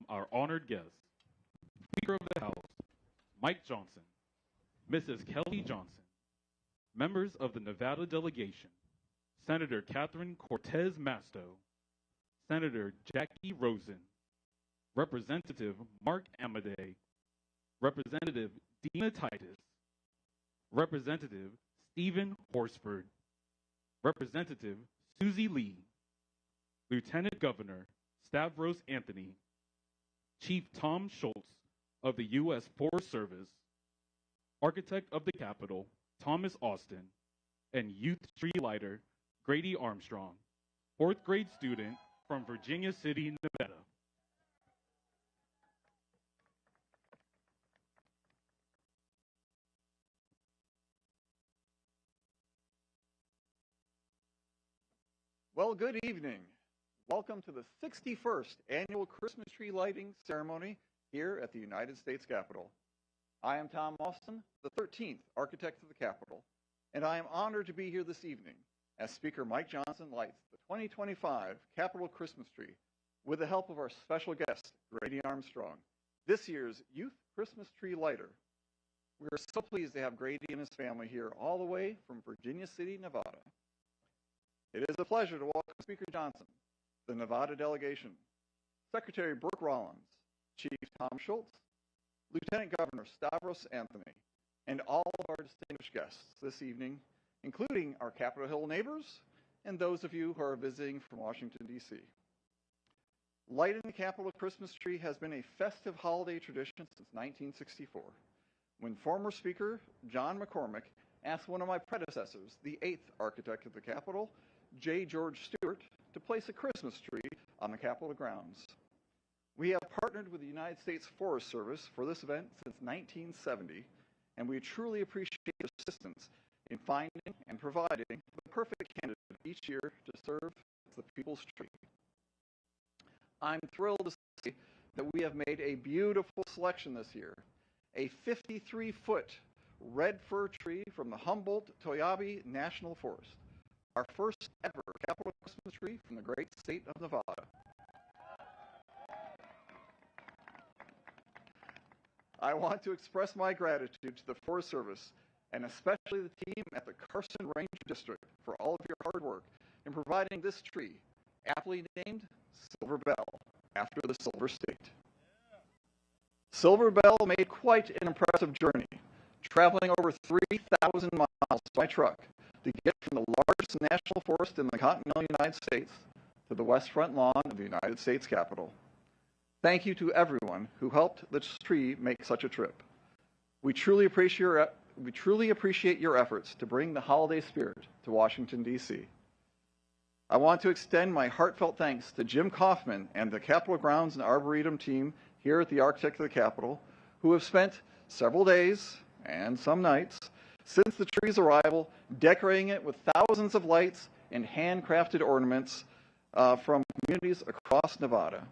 our honored guests, Speaker of the House, Mike Johnson, Mrs. Kelly Johnson, members of the Nevada delegation, Senator Catherine Cortez Masto, Senator Jackie Rosen, Representative Mark Amodei, Representative Dina Titus, Representative Stephen Horsford, Representative Susie Lee, Lieutenant Governor Stavros Anthony, Chief Tom Schultz of the U.S. Forest Service, Architect of the Capitol Thomas Austin, and Youth Tree Lighter Grady Armstrong, 4th grade student from Virginia City, Nevada. Well, good evening. Welcome to the 61st Annual Christmas Tree Lighting Ceremony here at the United States Capitol. I am Tom Austin, the 13th Architect of the Capitol, and I am honored to be here this evening as Speaker Mike Johnson lights the 2025 Capitol Christmas Tree with the help of our special guest, Grady Armstrong, this year's Youth Christmas Tree Lighter. We are so pleased to have Grady and his family here all the way from Virginia City, Nevada. It is a pleasure to welcome Speaker Johnson, the Nevada delegation, Secretary Brooke Rollins, Chief Tom Schultz, Lieutenant Governor Stavros Anthony, and all of our distinguished guests this evening, including our Capitol Hill neighbors and those of you who are visiting from Washington, D.C. Lighting the Capitol Christmas tree has been a festive holiday tradition since 1964, when former Speaker John McCormick asked one of my predecessors, the 8th Architect of the Capitol, J. George Stewart, to place a Christmas tree on the Capitol grounds. We have partnered with the United States Forest Service for this event since 1970, and we truly appreciate your assistance in finding and providing the perfect candidate each year to serve as the people's tree. I'm thrilled to say that we have made a beautiful selection this year, a 53-foot red fir tree from the Humboldt-Toiyabe National Forest, our first ever Capitol Christmas tree from the great state of Nevada. I want to express my gratitude to the Forest Service and especially the team at the Carson Ranger District for all of your hard work in providing this tree, aptly named Silver Belle, after the Silver State. Silver Belle made quite an impressive journey, traveling over 3,000 miles by truck to get from the largest national forest in the continental United States to the west front lawn of the United States Capitol. Thank you to everyone who helped this tree make such a trip. We truly appreciate your efforts to bring the holiday spirit to Washington, D.C. I want to extend my heartfelt thanks to Jim Kaufman and the Capitol Grounds and Arboretum team here at the Architect of the Capitol, who have spent several days and some nights since the tree's arrival decorating it with thousands of lights and handcrafted ornaments from communities across Nevada.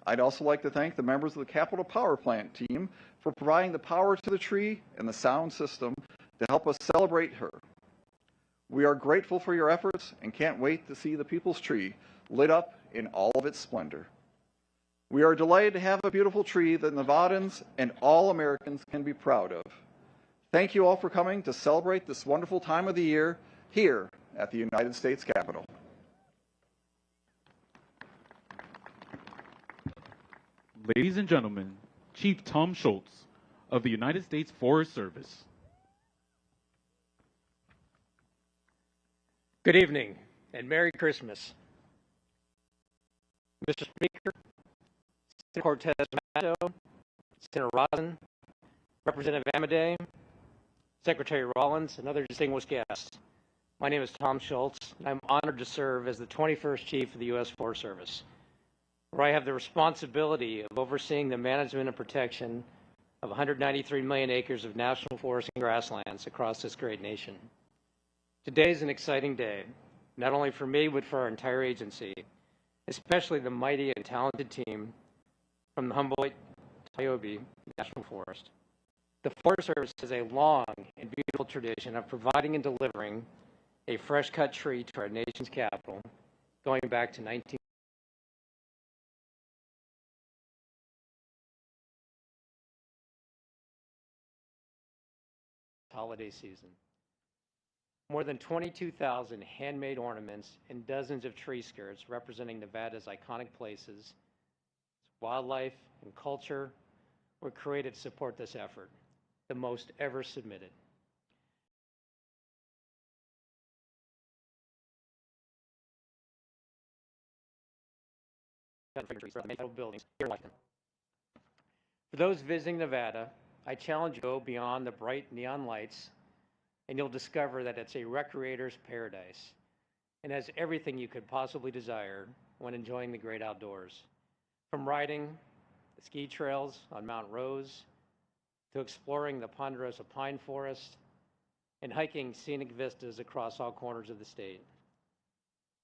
I'd also like to thank the members of the Capitol Power Plant team for providing the power to the tree and the sound system to help us celebrate her. We are grateful for your efforts and can't wait to see the People's Tree lit up in all of its splendor. We are delighted to have a beautiful tree that Nevadans and all Americans can be proud of. Thank you all for coming to celebrate this wonderful time of the year here at the United States Capitol. Ladies and gentlemen, Chief Tom Schultz of the United States Forest Service. Good evening and Merry Christmas. Mr. Speaker, Senator Cortez Masto, Senator Rosen, Representative Amodei, Secretary Rollins, and other distinguished guests. My name is Tom Schultz, and I'm honored to serve as the 21st Chief of the U.S. Forest Service, where I have the responsibility of overseeing the management and protection of 193 million acres of national forest and grasslands across this great nation. Today is an exciting day, not only for me, but for our entire agency, especially the mighty and talented team from the Humboldt-Toiyabe National Forest. The Forest Service has a long and beautiful tradition of providing and delivering a fresh-cut tree to our nation's capital, going back to holiday season. More than 22,000 handmade ornaments and dozens of tree skirts representing Nevada's iconic places, wildlife, and culture were created to support this effort, the most ever submitted. Buildings here in Washington. For those visiting Nevada, I challenge you to go beyond the bright neon lights, and you'll discover that it's a recreator's paradise and has everything you could possibly desire when enjoying the great outdoors. From riding the ski trails on Mount Rose to exploring the ponderosa pine forest and hiking scenic vistas across all corners of the state.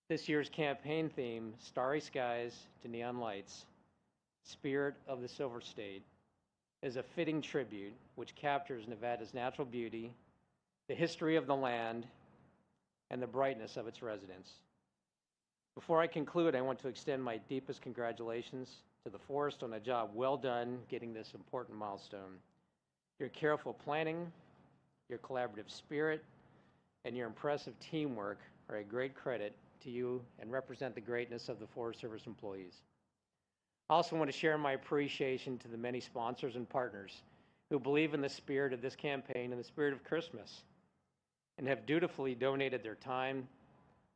This year's campaign theme, Starry Skies to Neon Lights, Spirit of the Silver State, is a fitting tribute which captures Nevada's natural beauty, the history of the land, and the brightness of its residents. Before I conclude, I want to extend my deepest congratulations to the Forest on a job well done getting this important milestone. Your careful planning, your collaborative spirit, and your impressive teamwork are a great credit to you and represent the greatness of the Forest Service employees. I also want to share my appreciation to the many sponsors and partners who believe in the spirit of this campaign and the spirit of Christmas and have dutifully donated their time,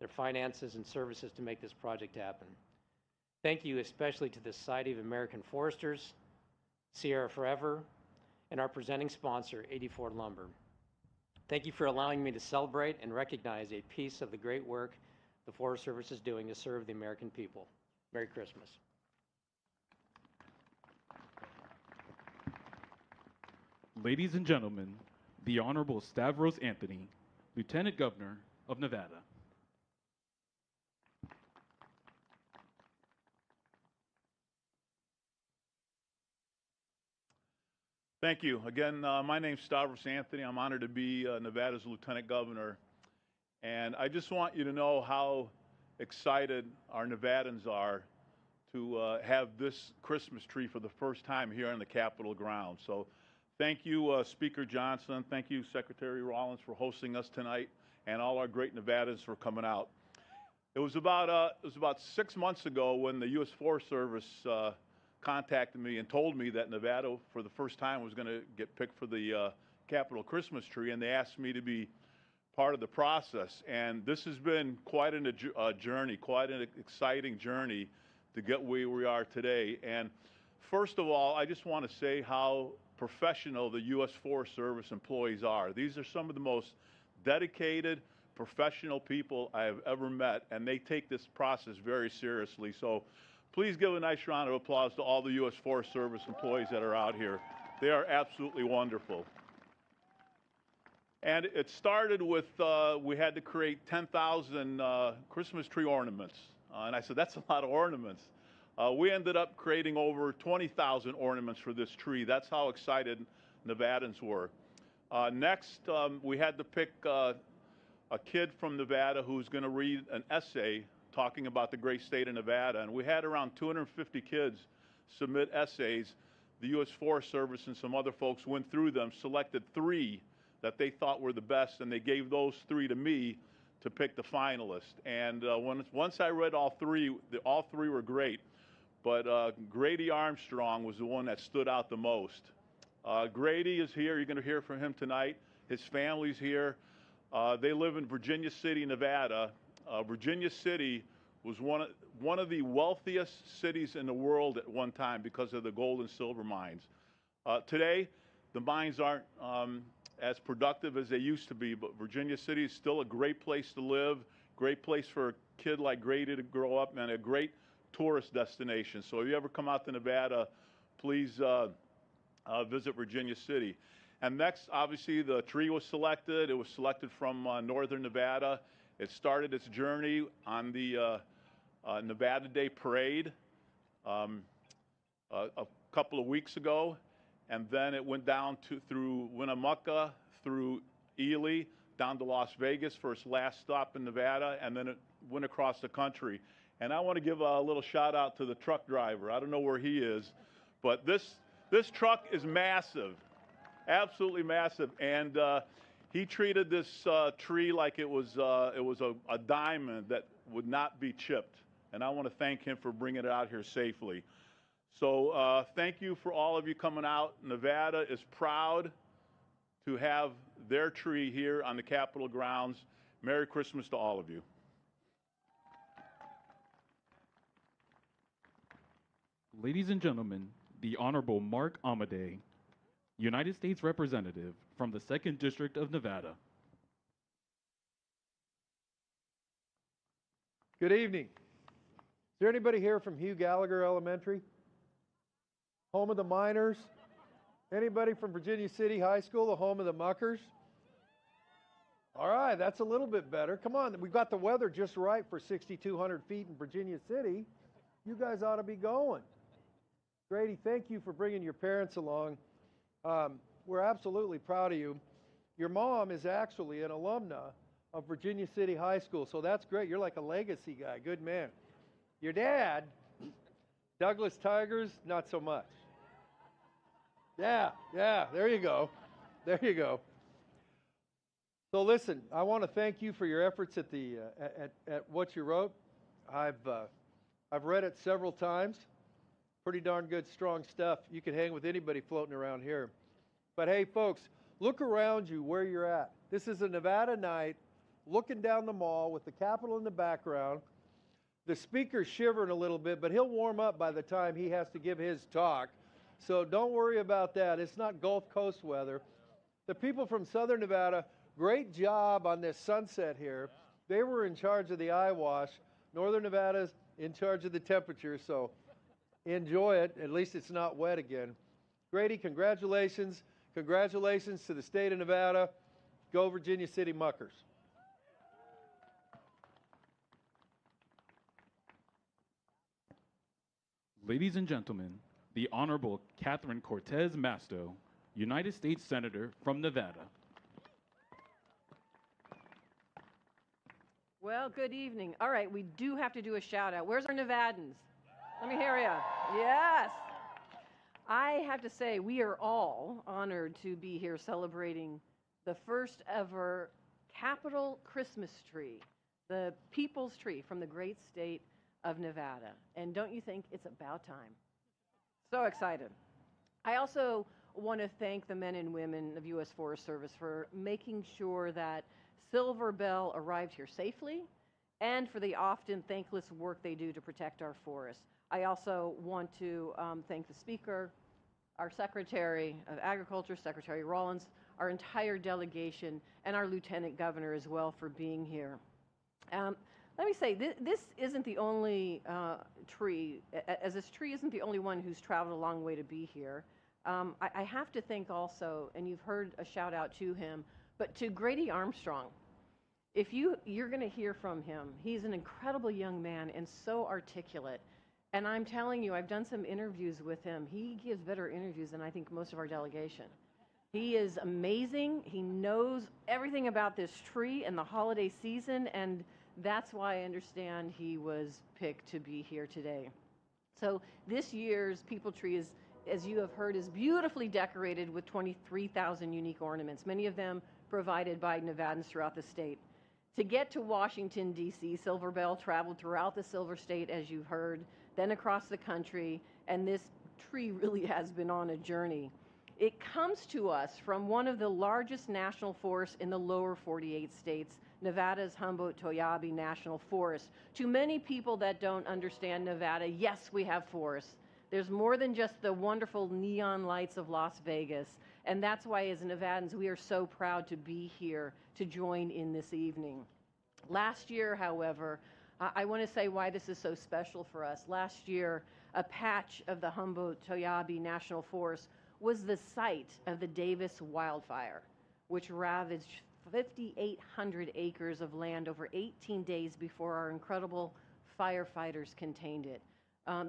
their finances, and services to make this project happen. Thank you especially to the Society of American Foresters, Sierra Forever, and our presenting sponsor, 84 Lumber. Thank you for allowing me to celebrate and recognize a piece of the great work the Forest Service is doing to serve the American people. Merry Christmas. Ladies and gentlemen, the Honorable Stavros Anthony, Lieutenant Governor of Nevada. Thank you. Again, my name's Stavros Anthony. I'm honored to be Nevada's Lieutenant Governor. And I just want you to know how excited our Nevadans are to have this Christmas tree for the first time here on the Capitol grounds. So thank you, Speaker Johnson. Thank you, Secretary Rollins, for hosting us tonight, and all our great Nevadans for coming out. It was about 6 months ago when the U.S. Forest Service contacted me and told me that Nevada, for the first time, was going to get picked for the Capitol Christmas tree, and they asked me to be part of the process. And this has been quite a journey, quite an exciting journey to get where we are today. And first of all, I just want to say how professional the U.S. Forest Service employees are. These are some of the most dedicated, professional people I have ever met, and they take this process very seriously. So please give a nice round of applause to all the U.S. Forest Service employees that are out here. They are absolutely wonderful. And it started with, we had to create 10,000 Christmas tree ornaments. And I said, that's a lot of ornaments. We ended up creating over 20,000 ornaments for this tree. That's how excited Nevadans were. Next, we had to pick a kid from Nevada who's going to read an essay talking about the great state of Nevada. And we had around 250 kids submit essays. The U.S. Forest Service and some other folks went through them, selected 3 that they thought were the best, and they gave those 3 to me to pick the finalists. And once I read all 3, all 3 were great. But Grady Armstrong was the one that stood out the most. Grady is here. You're going to hear from him tonight. His family's here. They live in Virginia City, Nevada. Virginia City was one of the wealthiest cities in the world at one time because of the gold and silver mines. Today, the mines aren't as productive as they used to be, but Virginia City is still a great place to live, great place for a kid like Grady to grow up, and a great tourist destination. So if you ever come out to Nevada, please visit Virginia City. And next, obviously, the tree was selected. It was selected from northern Nevada. It started its journey on the Nevada Day Parade a couple of weeks ago. And then it went down through Winnemucca, through Ely, down to Las Vegas for its last stop in Nevada, and then it went across the country. And I want to give a little shout out to the truck driver. I don't know where he is, but this truck is massive, absolutely massive. And He treated this tree like it was a diamond that would not be chipped. And I want to thank him for bringing it out here safely. So thank you for all of you coming out. Nevada is proud to have their tree here on the Capitol grounds. Merry Christmas to all of you. Ladies and gentlemen, the Honorable Mark Amodei, United States Representative from the 2nd District of Nevada. Good evening. Is there anybody here from Hugh Gallagher Elementary? Home of the Miners? Anybody from Virginia City High School, the home of the Muckers? All right, that's a little bit better. Come on, we've got the weather just right for 6,200 feet in Virginia City. You guys ought to be going. Grady, thank you for bringing your parents along. We're absolutely proud of you. Your mom is actually an alumna of Virginia City High School, so that's great. You're like a legacy guy. Good man. Your dad, Douglas Tigers, not so much. Yeah, there you go. There you go. So listen, I want to thank you for your efforts at the at what you wrote. I've read it several times. Pretty darn good, strong stuff. You can hang with anybody floating around here. But hey, folks, look around you where you're at. This is a Nevada night, looking down the mall with the Capitol in the background. The speaker's shivering a little bit, but he'll warm up by the time he has to give his talk. So don't worry about that. It's not Gulf Coast weather. The people from Southern Nevada, great job on this sunset here. They were in charge of the eye wash. Northern Nevada's in charge of the temperature, so enjoy it. At least it's not wet again. Grady, congratulations. Congratulations to the state of Nevada. Go Virginia City Muckers. Ladies and gentlemen, the Honorable Catherine Cortez Masto, United States Senator from Nevada. Well, good evening. All right, we do have to do a shout out. Where's our Nevadans? Let me hear you. Yes. I have to say, we are all honored to be here celebrating the first ever Capitol Christmas tree, the people's tree from the great state of Nevada. And don't you think it's about time? So excited. I also want to thank the men and women of U.S. Forest Service for making sure that Silver Belle arrived here safely and for the often thankless work they do to protect our forests. I also want to thank the Speaker, our Secretary of Agriculture, Secretary Rollins, our entire delegation, and our Lieutenant Governor as well for being here. Let me say, this isn't the only tree, as this tree isn't the only one who's traveled a long way to be here. I have to thank also, and you've heard a shout out to him, but to Grady Armstrong. If you're going to hear from him, he's an incredible young man and so articulate. And I'm telling you, I've done some interviews with him. He gives better interviews than I think most of our delegation. He is amazing. He knows everything about this tree and the holiday season, and that's why I understand he was picked to be here today. So this year's People Tree is, as you have heard, is beautifully decorated with 23,000 unique ornaments, many of them provided by Nevadans throughout the state. To get to Washington, D.C., Silver Belle traveled throughout the Silver State, as you've heard, then across the country, and this tree really has been on a journey. It comes to us from one of the largest national forests in the lower 48 states, Nevada's Humboldt-Toiyabe National Forest. To many people that don't understand Nevada, yes, we have forests. There's more than just the wonderful neon lights of Las Vegas, and that's why as Nevadans, we are so proud to be here to join in this evening. Last year, however, I want to say why this is so special for us. Last year, a patch of the Humboldt-Toiyabe National Forest was the site of the Davis wildfire, which ravaged 5,800 acres of land over 18 days before our incredible firefighters contained it.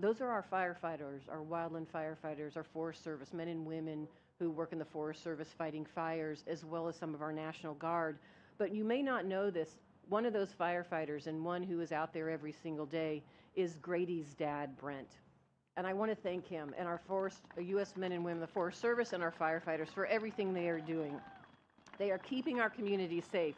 Those are our firefighters, our wildland firefighters, our Forest Service, men and women who work in the Forest Service fighting fires, as well as some of our National Guard. But you may not know this, one of those firefighters and one who is out there every single day is Grady's dad, Brent. And I want to thank him and our U.S. men and women, the Forest Service and our firefighters for everything they are doing. They are keeping our communities safe.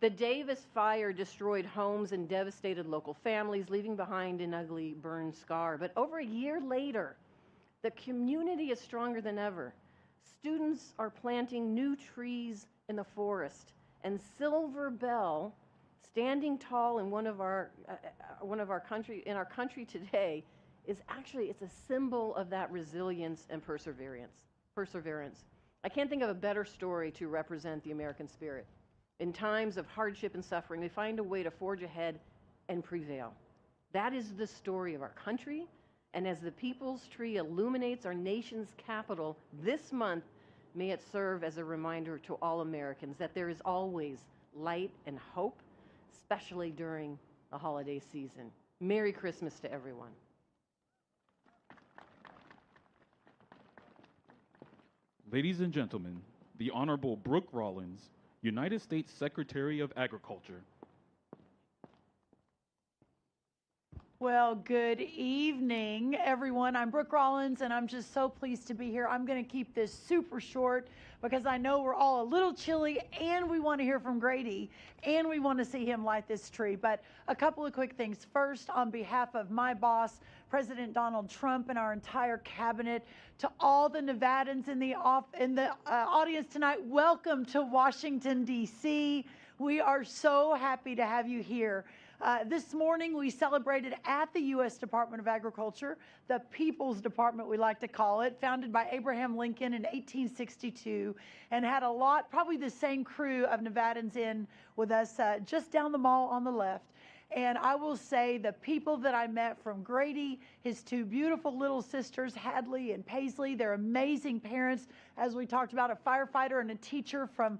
The Davis fire destroyed homes and devastated local families, leaving behind an ugly burn scar. But over a year later, the community is stronger than ever. Students are planting new trees in the forest, and Silver Belle, standing tall in our country today, is actually, it's a symbol of that resilience and perseverance. I can't think of a better story to represent the American spirit. In times of hardship and suffering, we find a way to forge ahead and prevail. That is the story of our country, and as the People's Tree illuminates our nation's capital this month, may it serve as a reminder to all Americans that there is always light and hope, especially during the holiday season. Merry Christmas to everyone. Ladies and gentlemen, the Honorable Brooke Rollins, United States Secretary of Agriculture. Well, good evening, everyone. I'm Brooke Rollins, and I'm just so pleased to be here. I'm going to keep this super short because I know we're all a little chilly, and we want to hear from Grady, and we want to see him light this tree. But a couple of quick things. First, on behalf of my boss, President Donald Trump, and our entire cabinet, to all the Nevadans in the audience tonight, welcome to Washington, D.C. We are so happy to have you here. This morning, we celebrated at the U.S. Department of Agriculture, the People's Department, we like to call it, founded by Abraham Lincoln in 1862, and had a lot, probably the same crew of Nevadans in with us just down the mall on the left. And I will say the people that I met, from Grady, his two beautiful little sisters, Hadley and Paisley, they're amazing parents, as we talked about, a firefighter and a teacher from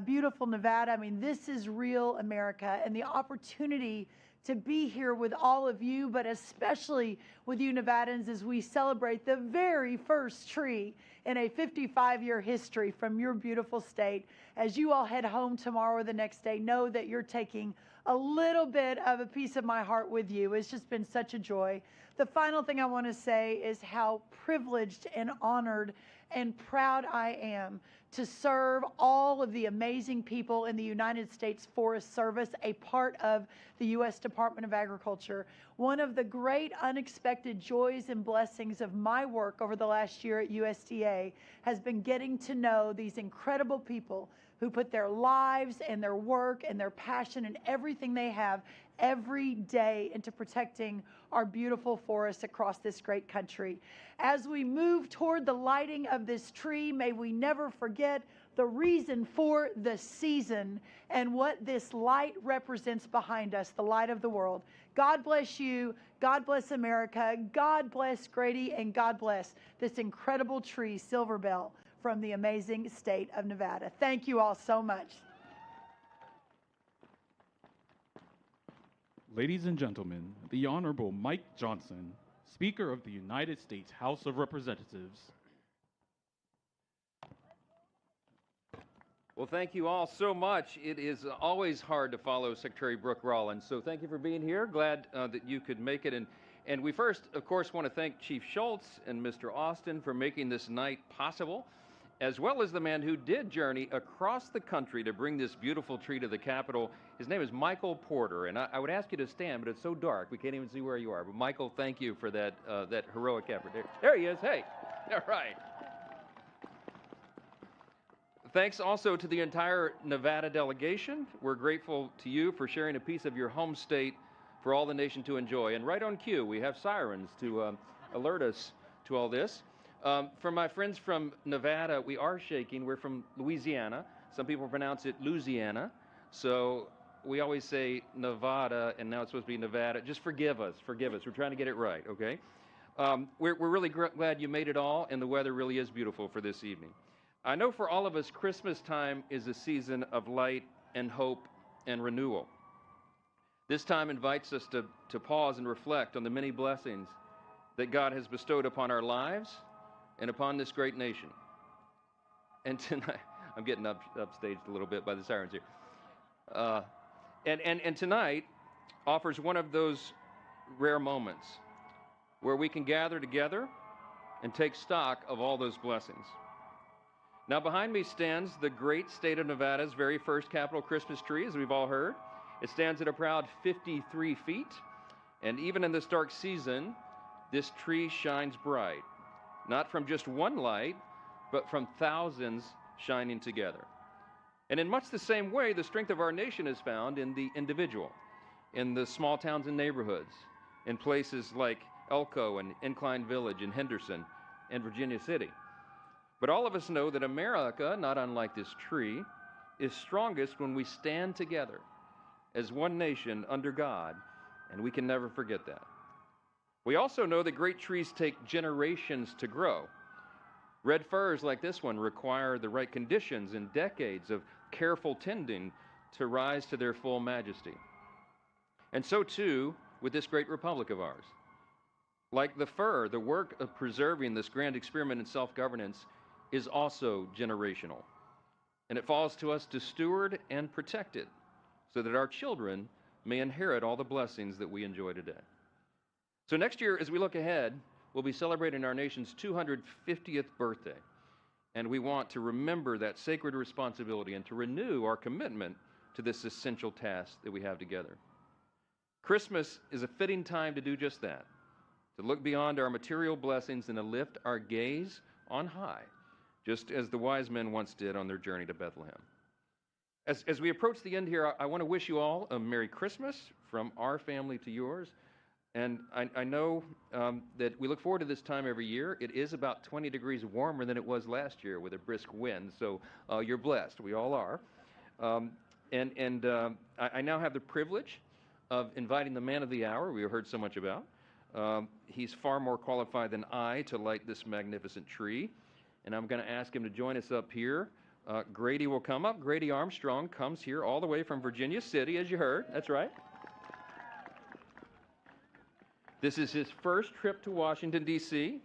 beautiful Nevada. I mean, this is real America, and the opportunity to be here with all of you, but especially with you Nevadans, as we celebrate the very first tree in a 55-year history from your beautiful state. As you all head home tomorrow or the next day, know that you're taking a little bit of a piece of my heart with you. It's just been such a joy. The final thing I want to say is how privileged and honored and proud I am to serve all of the amazing people in the United States Forest Service, a part of the U.S. Department of Agriculture. One of the great unexpected joys and blessings of my work over the last year at USDA has been getting to know these incredible people who put their lives and their work and their passion and everything they have every day into protecting our beautiful forests across this great country. As we move toward the lighting of this tree, may we never forget the reason for the season and what this light represents behind us, the light of the world. God bless you. God bless America. God bless Grady, and God bless this incredible tree, Silver Belle, from the amazing state of Nevada. Thank you all so much. Ladies and gentlemen, the Honorable Mike Johnson, Speaker of the United States House of Representatives. Well, thank you all so much. It is always hard to follow Secretary Brooke Rollins, so thank you for being here. Glad that you could make it. And we first, of course, want to thank Chief Schultz and Mr. Austin for making this night possible, as well as the man who did journey across the country to bring this beautiful tree to the Capitol. His name is Michael Porter, and I would ask you to stand, but it's so dark we can't even see where you are. But Michael, thank you for that heroic effort. There he is. Hey, all right. Thanks also to the entire Nevada delegation. We're grateful to you for sharing a piece of your home state for all the nation to enjoy. And right on cue, we have sirens to alert us to all this. For my friends from Nevada, we are shaking. We're from Louisiana. Some people pronounce it Louisiana. So we always say Nevada, and now it's supposed to be Nevada. Just forgive us. Forgive us. We're trying to get it right, okay? We're really glad you made it all, and the weather really is beautiful for this evening. I know for all of us, Christmas time is a season of light and hope and renewal. This time invites us to pause and reflect on the many blessings that God has bestowed upon our lives and upon this great nation. And tonight, I'm getting upstaged a little bit by the sirens here. And tonight offers one of those rare moments where we can gather together and take stock of all those blessings. Now, behind me stands the great state of Nevada's very first Capitol Christmas tree, as we've all heard. It stands at a proud 53 feet, and even in this dark season, this tree shines bright, not from just one light, but from thousands shining together. And in much the same way, the strength of our nation is found in the individual, in the small towns and neighborhoods, in places like Elko and Incline Village and Henderson and Virginia City. But all of us know that America, not unlike this tree, is strongest when we stand together as one nation under God, and we can never forget that. We also know that great trees take generations to grow. Red firs like this one require the right conditions and decades of careful tending to rise to their full majesty. And so too with this great republic of ours. Like the fir, the work of preserving this grand experiment in self-governance is also generational. And it falls to us to steward and protect it so that our children may inherit all the blessings that we enjoy today. So next year, as we look ahead, we'll be celebrating our nation's 250th birthday. And we want to remember that sacred responsibility and to renew our commitment to this essential task that we have together. Christmas is a fitting time to do just that, to look beyond our material blessings and to lift our gaze on high, just as the wise men once did on their journey to Bethlehem. As we approach the end here, I want to wish you all a Merry Christmas from our family to yours. And I know that we look forward to this time every year. It is about 20 degrees warmer than it was last year with a brisk wind, so you're blessed. We all are. I now have the privilege of inviting the man of the hour we heard so much about. He's far more qualified than I to light this magnificent tree, and I'm going to ask him to join us up here. Grady will come up. Grady Armstrong comes here all the way from Virginia City, as you heard. That's right. This is his first trip to Washington, D.C.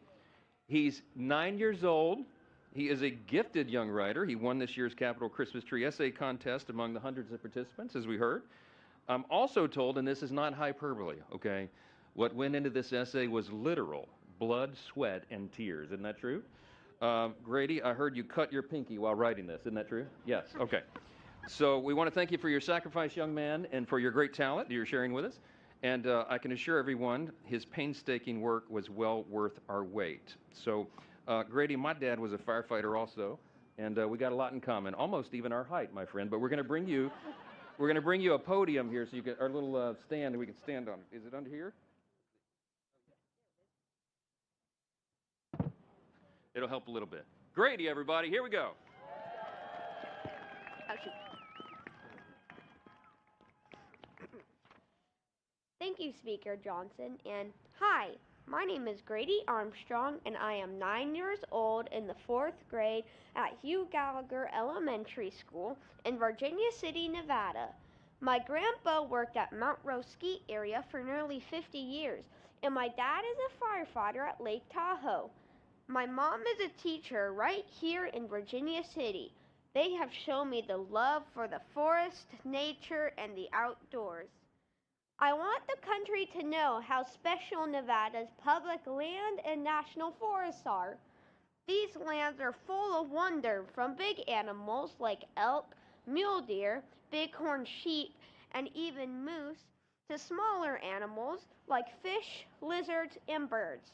He's 9 years old. He is a gifted young writer. He won this year's Capitol Christmas Tree Essay Contest among the hundreds of participants, as we heard. I'm also told, and this is not hyperbole, okay, what went into this essay was literal blood, sweat, and tears. Isn't that true? Grady, I heard you cut your pinky while writing this. Isn't that true? Yes. Okay. So we want to thank you for your sacrifice, young man, and for your great talent that you're sharing with us. And I can assure everyone his painstaking work was well worth our wait. So, Grady, my dad was a firefighter also, and we got a lot in common, almost even our height, my friend. But we're going to bring you a podium here so you can, our little stand we can stand on. Is it under here? It'll help a little bit. Grady, everybody, here we go. Thank you, Speaker Johnson, and hi, my name is Grady Armstrong, and I am 9 years old in the 4th grade at Hugh Gallagher Elementary School in Virginia City, Nevada. My grandpa worked at Mount Rose Ski Area for nearly 50 years, and my dad is a firefighter at Lake Tahoe. My mom is a teacher right here in Virginia City. They have shown me the love for the forest, nature, and the outdoors. I want the country to know how special Nevada's public land and national forests are. These lands are full of wonder, from big animals like elk, mule deer, bighorn sheep, and even moose, to smaller animals like fish, lizards, and birds.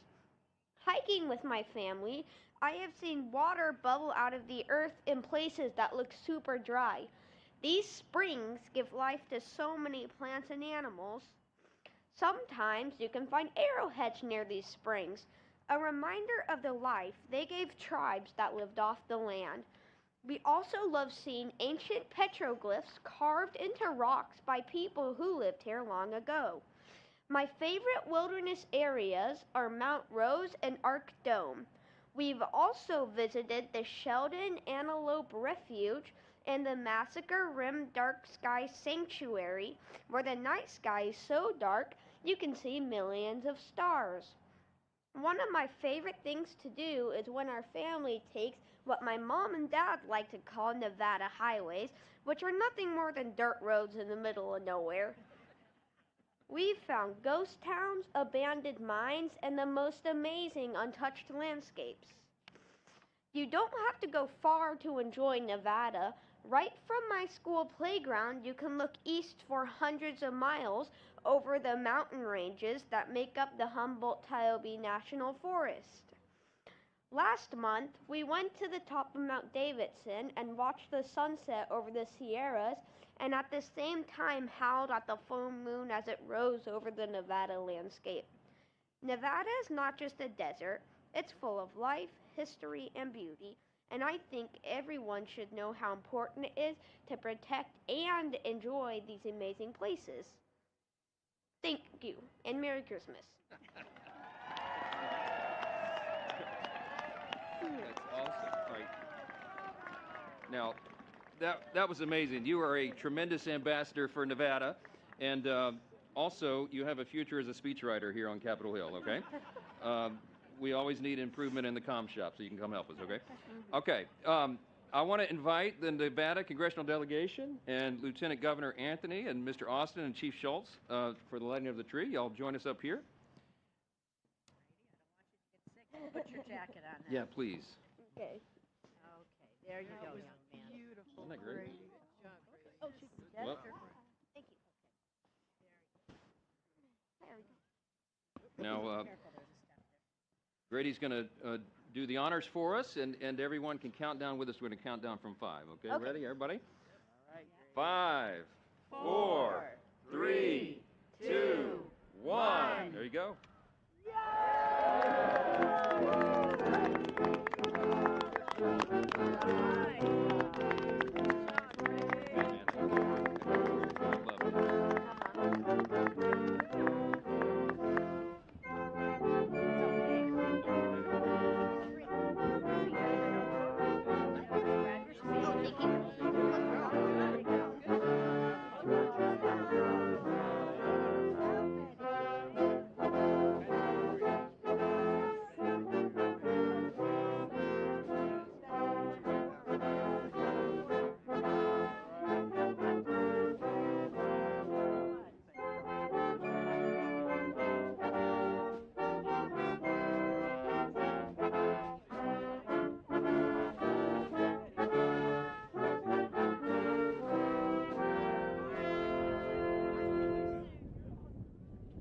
Hiking with my family, I have seen water bubble out of the earth in places that look super dry. These springs give life to so many plants and animals. Sometimes you can find arrowheads near these springs, a reminder of the life they gave tribes that lived off the land. We also love seeing ancient petroglyphs carved into rocks by people who lived here long ago. My favorite wilderness areas are Mount Rose and Arc Dome. We've also visited the Sheldon Antelope Refuge and the Massacre Rim Dark Sky Sanctuary, where the night sky is so dark you can see millions of stars. One of my favorite things to do is when our family takes what my mom and dad like to call Nevada highways, which are nothing more than dirt roads in the middle of nowhere. We've found ghost towns, abandoned mines, and the most amazing untouched landscapes. You don't have to go far to enjoy Nevada. Right from my school playground, you can look east for hundreds of miles over the mountain ranges that make up the Humboldt-Toiyabe National Forest. Last month, we went to the top of Mount Davidson and watched the sunset over the Sierras, and at the same time howled at the full moon as it rose over the Nevada landscape. Nevada is not just a desert, it's full of life, history, and beauty, and I think everyone should know how important it is to protect and enjoy these amazing places. Thank you, and Merry Christmas. That's awesome. All right. Now, that was amazing. You are a tremendous ambassador for Nevada, and also you have a future as a speechwriter here on Capitol Hill, okay? We always need improvement in the comm shop, so you can come help us, okay? Okay. I want to invite the Nevada congressional delegation and Lieutenant Governor Anthony and Mr. Austin and Chief Schultz for the lighting of the tree. Y'all join us up here. Put your jacket on now. Yeah, please. Okay. Okay, there you go, young man. Beautiful. Isn't that great? Oh, she's Well, Thank you. There we go. now, Grady's going to do the honors for us, and everyone can count down with us. We're going to count down from 5. Okay, Okay. ready, everybody? 5, 4, 3, 2, 1. There you go.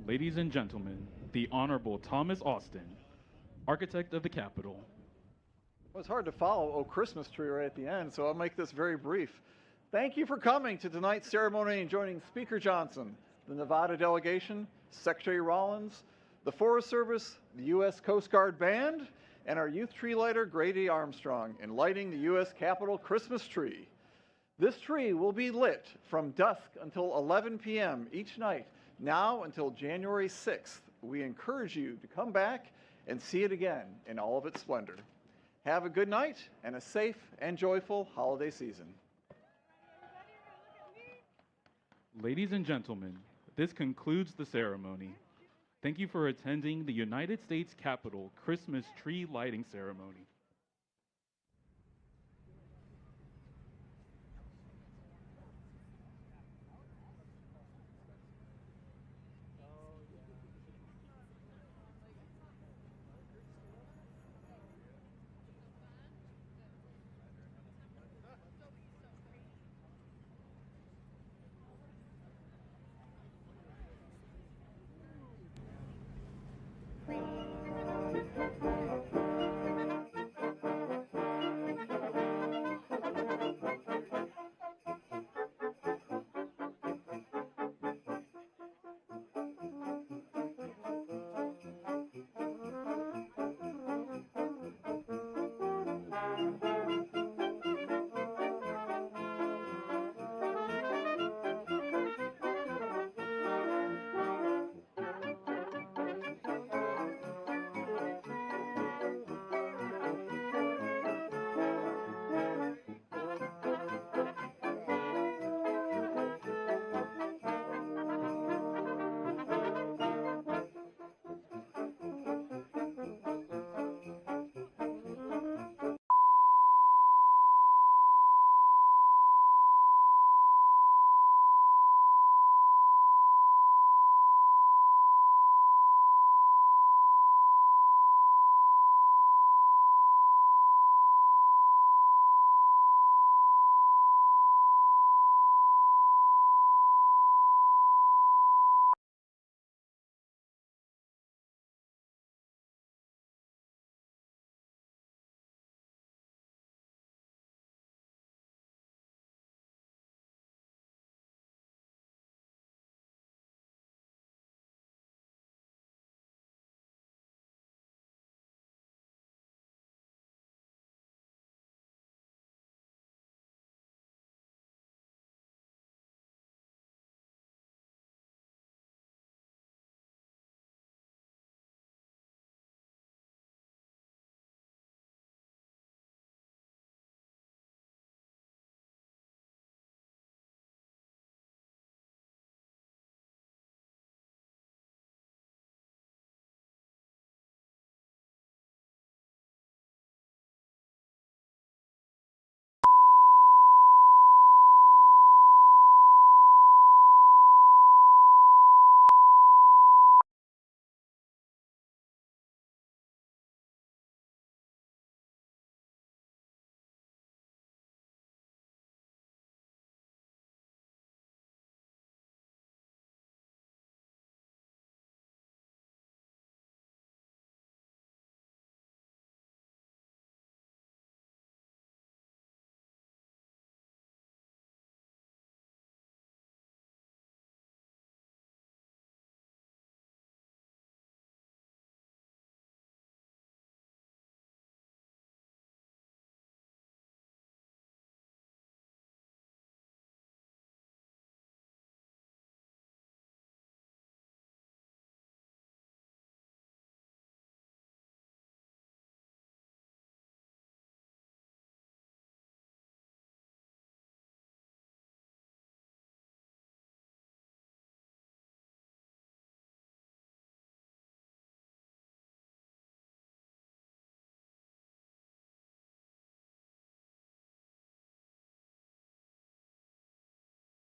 Ladies and gentlemen, the Honorable Thomas Austin, architect of the Capitol. Well, it's hard to follow "Oh Christmas Tree" right at the end, so I'll make this very brief. Thank you for coming to tonight's ceremony and joining Speaker Johnson, the Nevada delegation, Secretary Rollins, the Forest Service, the U.S. Coast Guard Band, and our youth tree lighter, Grady Armstrong, in lighting the U.S. Capitol Christmas tree. This tree will be lit from dusk until 11 p.m. each night, now until January 6th. We encourage you to come back and see it again in all of its splendor. Have a good night and a safe and joyful holiday season. Ladies and gentlemen, this concludes the ceremony. Thank you for attending the United States Capitol Christmas tree lighting ceremony.